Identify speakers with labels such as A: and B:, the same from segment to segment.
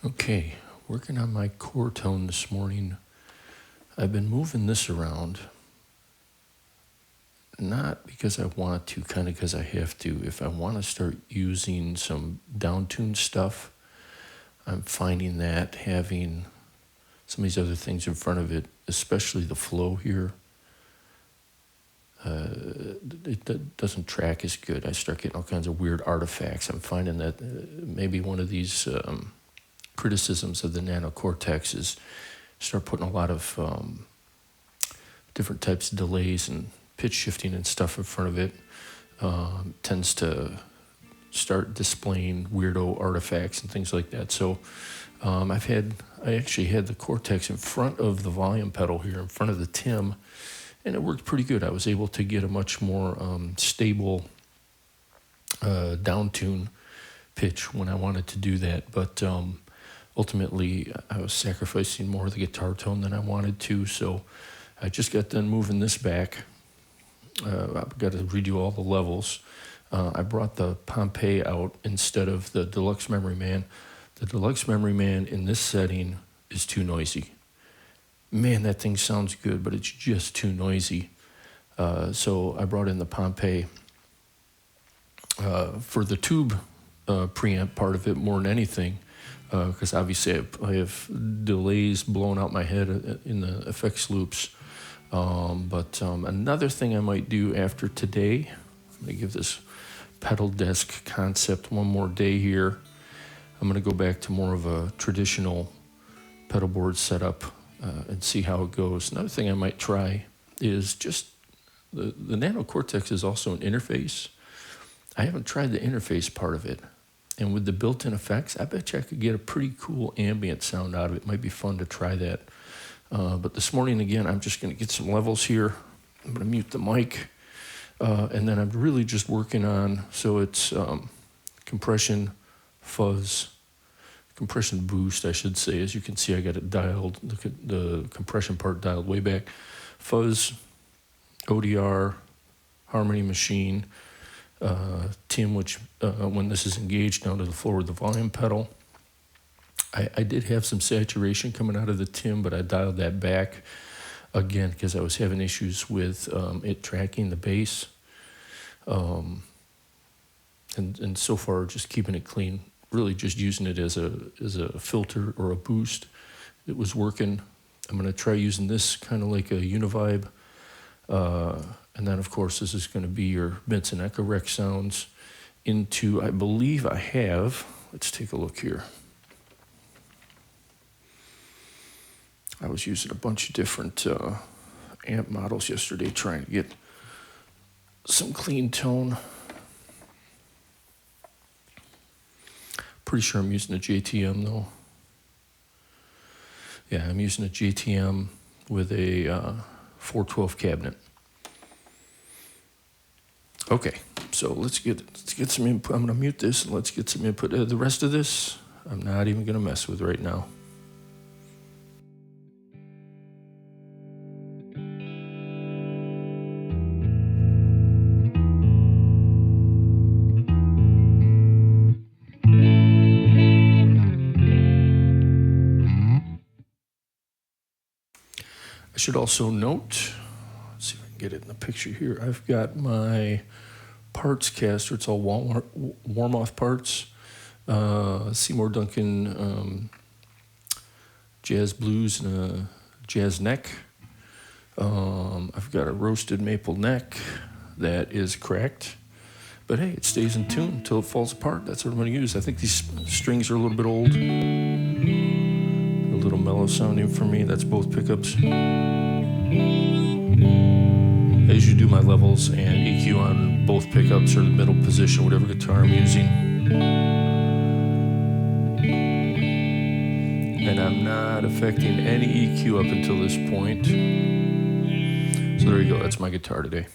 A: Okay, working on my core tone this morning. I've been moving this around, not because I want to, kind of because I have to. If I want to start using some down-tuned stuff, I'm finding that having some of these other things in front of it, especially the flow here, it doesn't track as good. I start getting all kinds of weird artifacts. I'm finding that maybe one of these criticisms of the nanocortex is start putting a lot of different types of delays and pitch shifting and stuff in front of it. Tends to start displaying weirdo artifacts and things like that. So I actually had the cortex in front of the volume pedal here, in front of the Tim, and it worked pretty good. I was able to get a much more stable down tune pitch when I wanted to do that, but ultimately I was sacrificing more of the guitar tone than I wanted to, so I just got done moving this back. I've got to redo all the levels. I brought the Pompeii out instead of the Deluxe Memory Man. The Deluxe Memory Man in this setting is too noisy. Man, that thing sounds good, but it's just too noisy. So I brought in the Pompeii for the tube preamp part of it more than anything, because obviously I have delays blowing out my head in the effects loops. But another thing I might do after today, I'm going to give this pedal desk concept one more day here. I'm going to go back to more of a traditional pedal board setup and see how it goes. Another thing I might try is just the Nano Cortex is also an interface. I haven't tried the interface part of it. And with the built-in effects, I bet you I could get a pretty cool ambient sound out of it. It might be fun to try that. But this morning, again, I'm just going to get some levels here. I'm going to mute the mic. And then I'm really just working on, so it's compression, fuzz, compression boost, I should say. As you can see, I got it dialed, the compression part dialed way back. Fuzz, ODR, harmony machine, Tim, which when this is engaged down to the floor with the volume pedal. I did have some saturation coming out of the Tim, but I dialed that back again because I was having issues with it tracking the bass. And so far, just keeping it clean, really just using it as a filter or a boost. It was working. I'm going to try using this kind of like a Univibe. And then, of course, this is going to be your Benson Echo Rec sounds into, I believe I have, let's take a look here. I was using a bunch of different amp models yesterday trying to get some clean tone. Pretty sure I'm using a JTM though. Yeah, I'm using a JTM with a 412 cabinet. Okay, so let's get some input. I'm gonna mute this and let's get some input. The rest of this, I'm not even gonna mess with right now. I should also note, let's see if I can get it in the picture here. I've got my parts caster. It's all Warmoth parts. Seymour Duncan Jazz Blues and a Jazz neck. I've got a roasted maple neck that is cracked. But hey, it stays in tune until it falls apart. That's what I'm going to use. I think these strings are a little bit old. A little mellow sounding for me. That's both pickups. I usually do my levels and EQ on both pickups or the middle position, whatever guitar I'm using. And I'm not affecting any EQ up until this point. So there you go, that's my guitar today.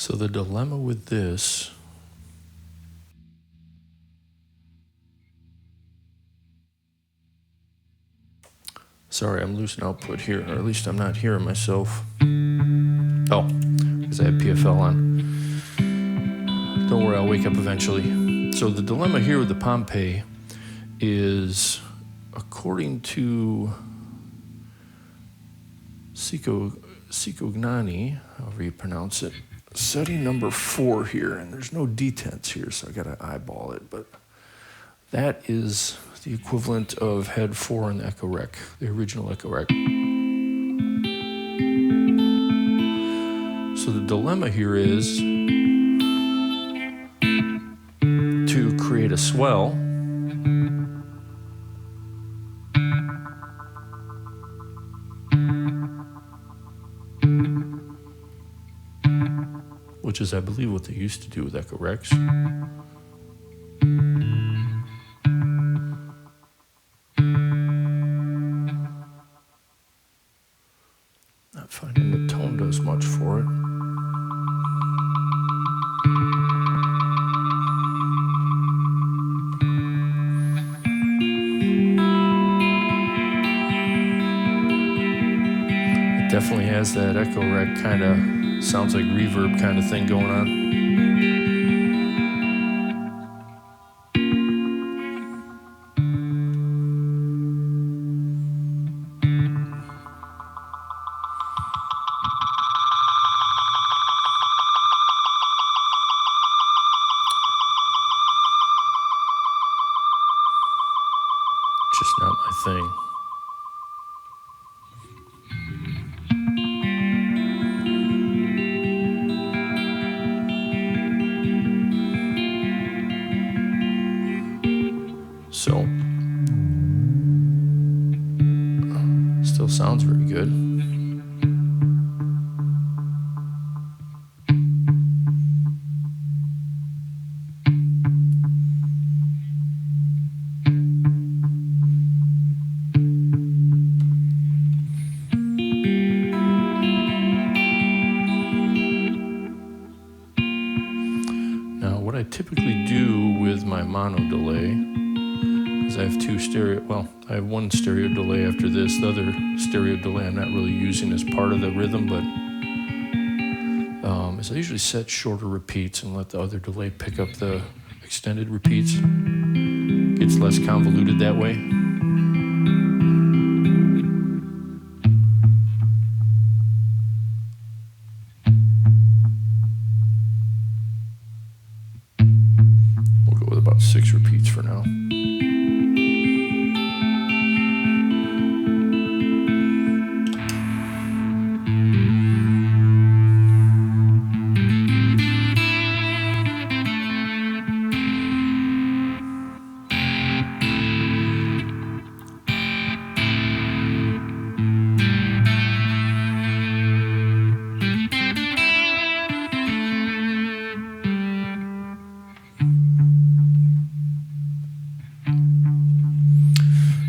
A: So the dilemma with this, sorry, I'm losing output here, or at least I'm not hearing myself. Oh, because I had PFL on. Don't worry, I'll wake up eventually. So the dilemma here with the Pompeii is, according to Cicognani, however you pronounce it, setting number 4 here, and there's no detents here, so I gotta eyeball it, but that is the equivalent of head 4 in the Echo Rec, the original Echo Rec. So the dilemma here is to create a swell which is, I believe, what they used to do with Echo Recs. Not finding the tone does much for it. It definitely has that Echo Rec kind of, sounds like reverb kind of thing going on. Just not my thing. So, still sounds very good. Now, what I typically do with my mono delay, I have I have one stereo delay after this. The other stereo delay I'm not really using as part of the rhythm, but is I usually set shorter repeats and let the other delay pick up the extended repeats. Gets less convoluted that way. We'll go with about 6 repeats for now.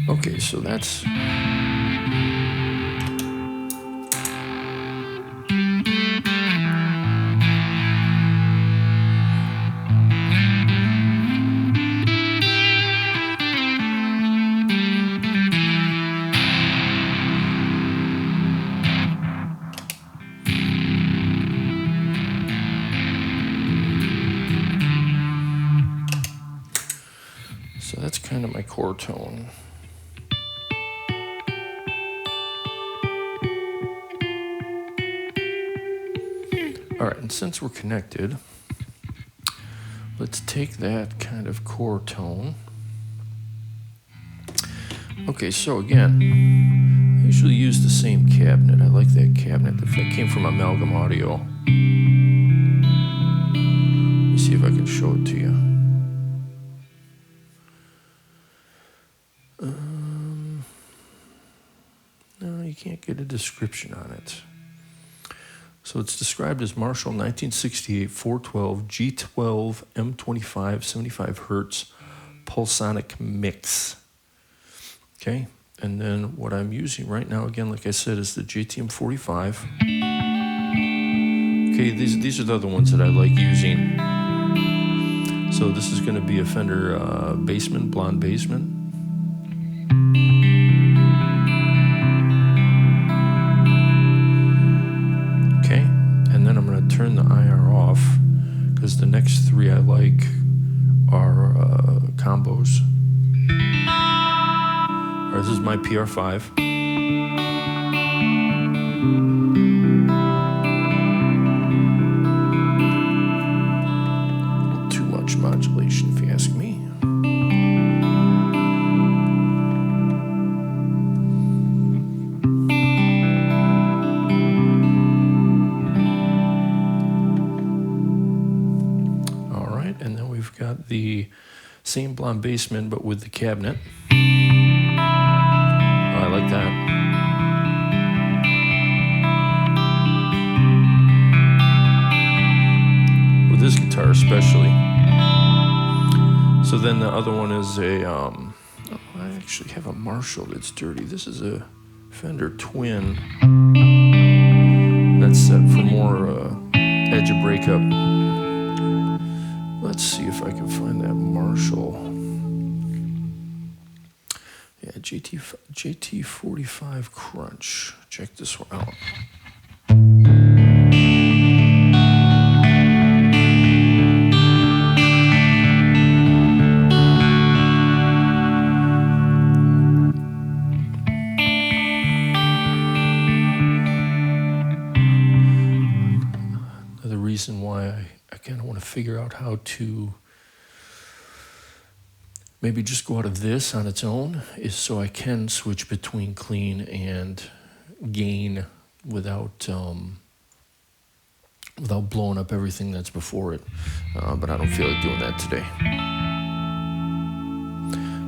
A: Okay, so that's kind of my core tone. All right, and since we're connected, let's take that kind of core tone. Okay, so again, I usually use the same cabinet. I like that cabinet. That came from Amalgam Audio. Let me see if I can show it to you. No, you can't get a description on it. So it's described as Marshall 1968 412 G12 M25 75 Hertz Pulsonic Mix. Okay, and then what I'm using right now, again, like I said, is the JTM 45. Okay, Okay, these are the other ones that I like using. So this is going to be a Fender Bassman, blonde Bassman. Okay, and then I'm going to turn the IR off because the next three I like are combos. All right, this is my PR5. Too much modulation, if you ask me. All right, and then we've got the same blonde Bassman, but with the cabinet. Oh, I like that. With this guitar especially. So then the other one is a, oh, I actually have a Marshall that's dirty. This is a Fender Twin. That's set for more edge of breakup. Let's see if I can find that Marshall. Yeah, JT45 Crunch. Check this one out. Another reason why I kind of want to figure out how to maybe just go out of this on its own is so I can switch between clean and gain without blowing up everything that's before it. But I don't feel like doing that today.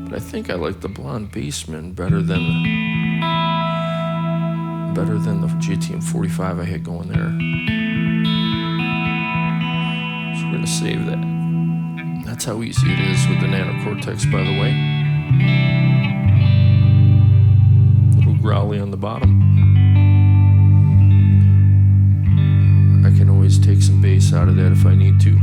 A: But I think I like the blonde Bassman better than the JTM45 I had going there. So we're gonna save that. That's how easy it is with the Nano Cortex, by the way. Little growly on the bottom. I can always take some bass out of that if I need to.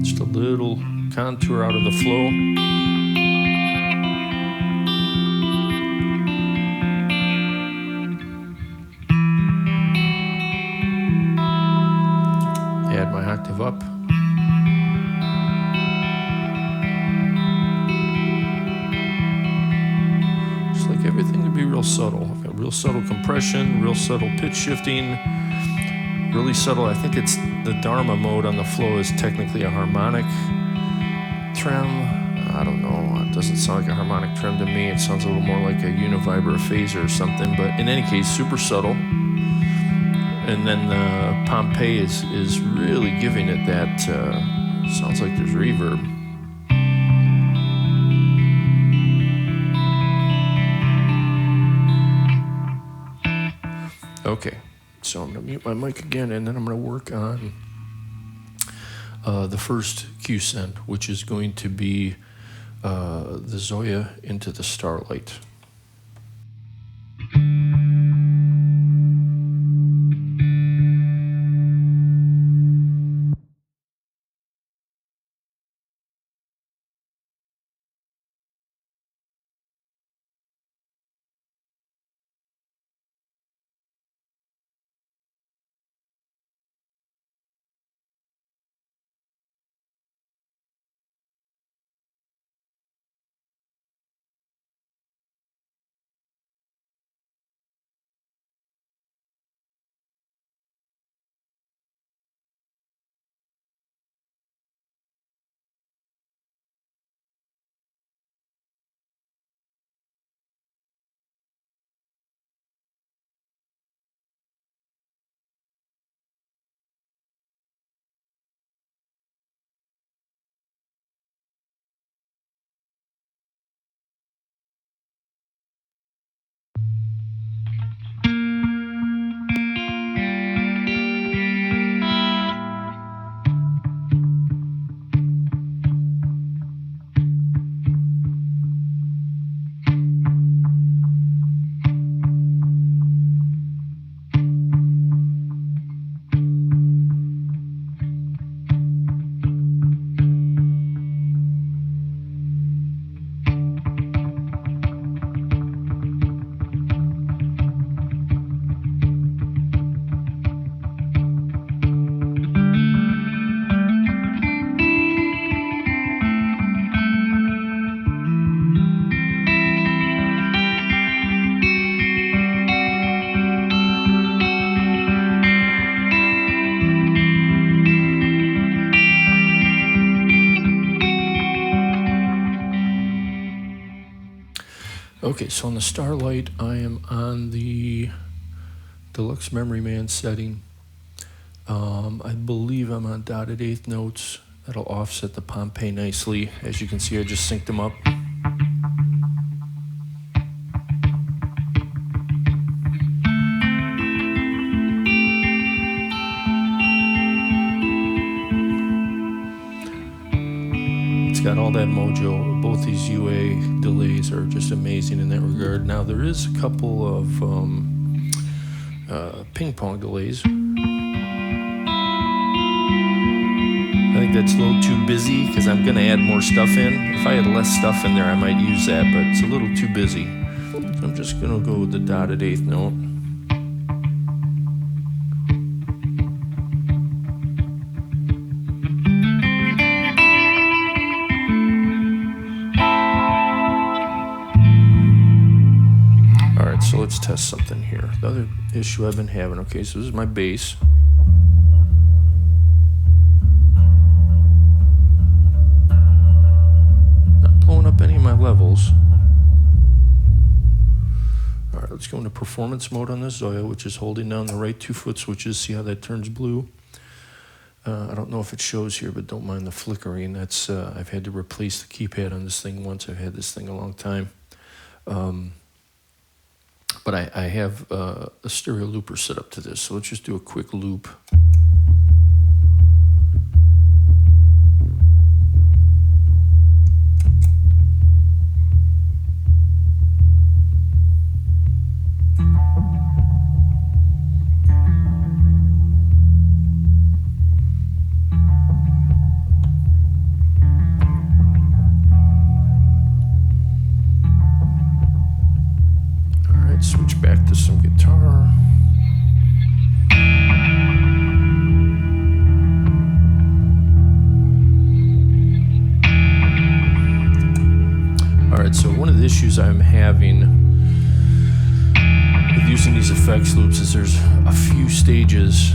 A: Just a little contour out of the flow. Add my octave up. Just like everything to be real subtle. I've got real subtle compression, real subtle pitch shifting, really subtle. I think it's the Dharma mode on the flow is technically a harmonic trem. I don't know. It doesn't sound like a harmonic trem to me. It sounds a little more like a univibra phaser or something. But in any case, super subtle. And then the Pompeii is really giving it that, sounds like there's reverb. Okay, so I'm gonna mute my mic again and then I'm gonna work on the first Q send, which is going to be the Zoya into the Starlight. Okay, so on the Starlight, I am on the Deluxe Memory Man setting. I believe I'm on dotted eighth notes. That'll offset the Pompeii nicely. As you can see, I just synced them up. It's got all that mojo. Both these UA delays are just amazing in that regard. Now, there is a couple of ping pong delays. I think that's a little too busy because I'm going to add more stuff in. If I had less stuff in there, I might use that, but it's a little too busy. So I'm just going to go with the dotted eighth note. All right, so let's test something here. The other issue I've been having, okay, so this is my bass. Any of my levels. All right, let's go into performance mode on this Zoya, which is holding down the right 2 foot switches. See how that turns blue? I don't know if it shows here, but don't mind the flickering. That's I've had to replace the keypad on this thing once. I've had this thing a long time. But I have a stereo looper set up to this, so let's just do a quick loop. Switch back to some guitar. All right, so one of the issues I'm having with using these effects loops is there's a few stages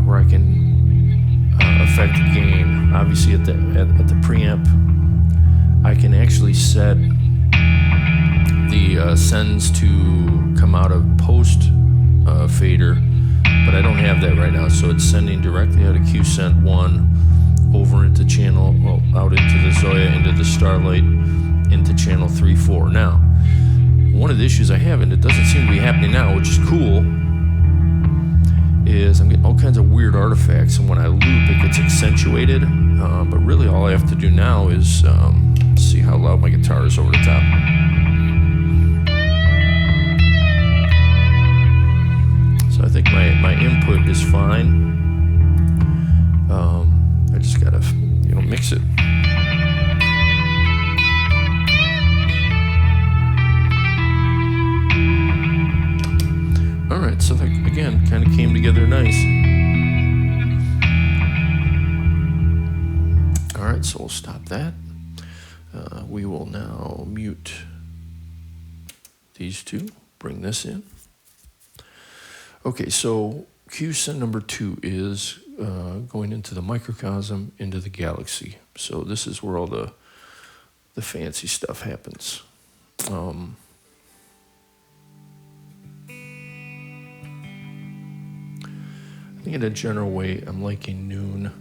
A: where I can affect gain. Obviously at the preamp, I can actually set the sends to come out of post fader, but I don't have that right now, so it's sending directly out of Q send 1 over into channel, well, out into the Zoya, into the Starlight, into channel 3-4. Now, one of the issues I have, and it doesn't seem to be happening now, which is cool, is I'm getting all kinds of weird artifacts, and when I loop, it gets accentuated, but really all I have to do now is see how loud my guitar is over the top. I think my input is fine. I just gotta, mix it. All right, so that again kind of came together nice. All right, so we'll stop that. We will now mute these two. Bring this in. Okay, so Q send number 2 is going into the microcosm, into the galaxy. So this is where all the fancy stuff happens. I think in a general way, I'm liking noon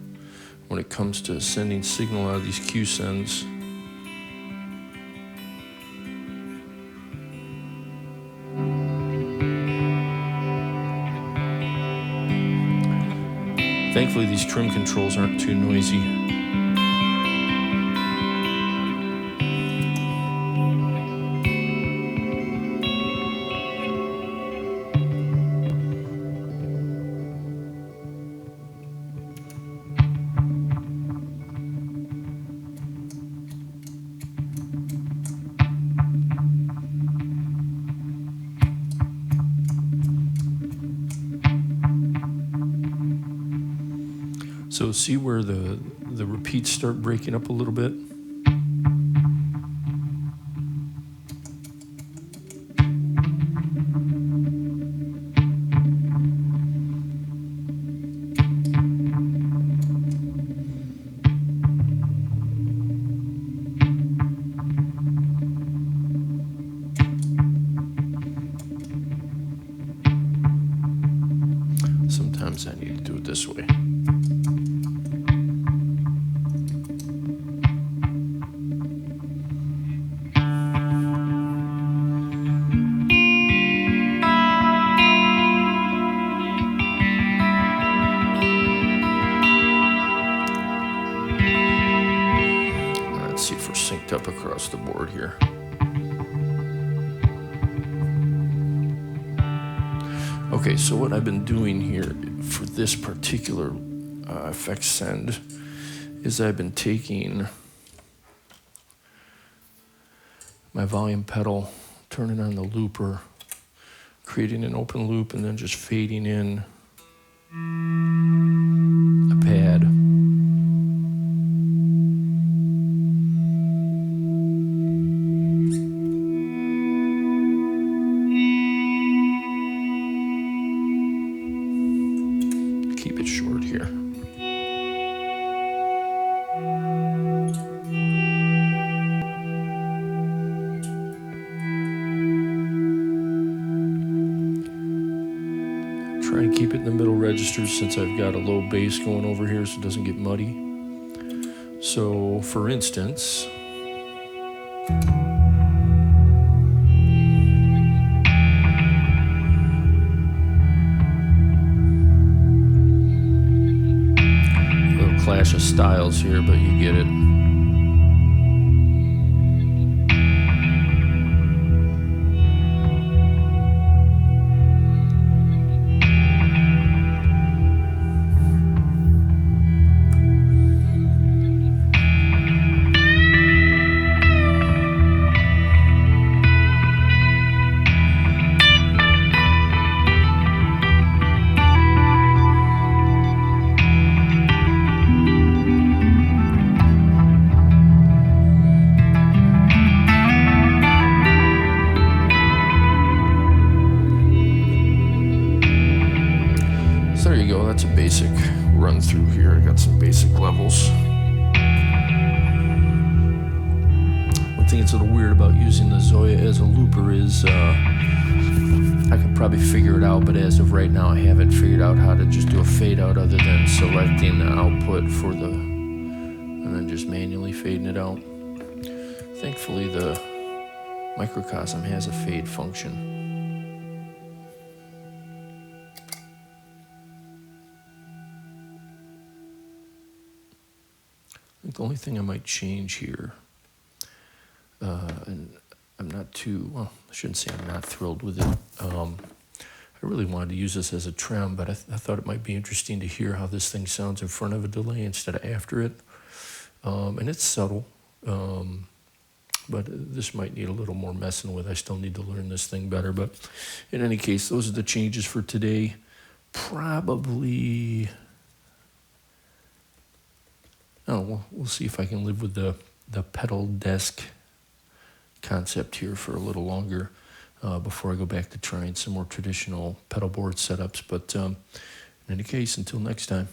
A: when it comes to sending signal out of these Q sends. Thankfully, these trim controls aren't too noisy. So see where the repeats start breaking up a little bit? sometimes I need to do it this way. Let's see if we're synced up across the board here. Okay, so what I've been doing here for this particular effect send is I've been taking my volume pedal, turning on the looper, creating an open loop, and then just fading in a pad. Keep it short here. Try and keep it in the middle register since I've got a low bass going over here so it doesn't get muddy. So for instance, clash of styles here, but you get it. There you go, that's a basic run through here. I got some basic levels. One thing that's a little weird about using the Zoya as a looper is I could probably figure it out, but as of right now I haven't figured out how to just do a fade out other than selecting the output for the, and then just manually fading it out. Thankfully the microcosm has a fade function. I think the only thing I might change here, and I'm not too, well, I shouldn't say I'm not thrilled with it. I really wanted to use this as a trem, but I thought it might be interesting to hear how this thing sounds in front of a delay instead of after it. And it's subtle, but this might need a little more messing with. I still need to learn this thing better. But in any case, those are the changes for today. Probably... Oh, we'll see if I can live with the pedal desk concept here for a little longer before I go back to trying some more traditional pedal board setups. But in any case, until next time.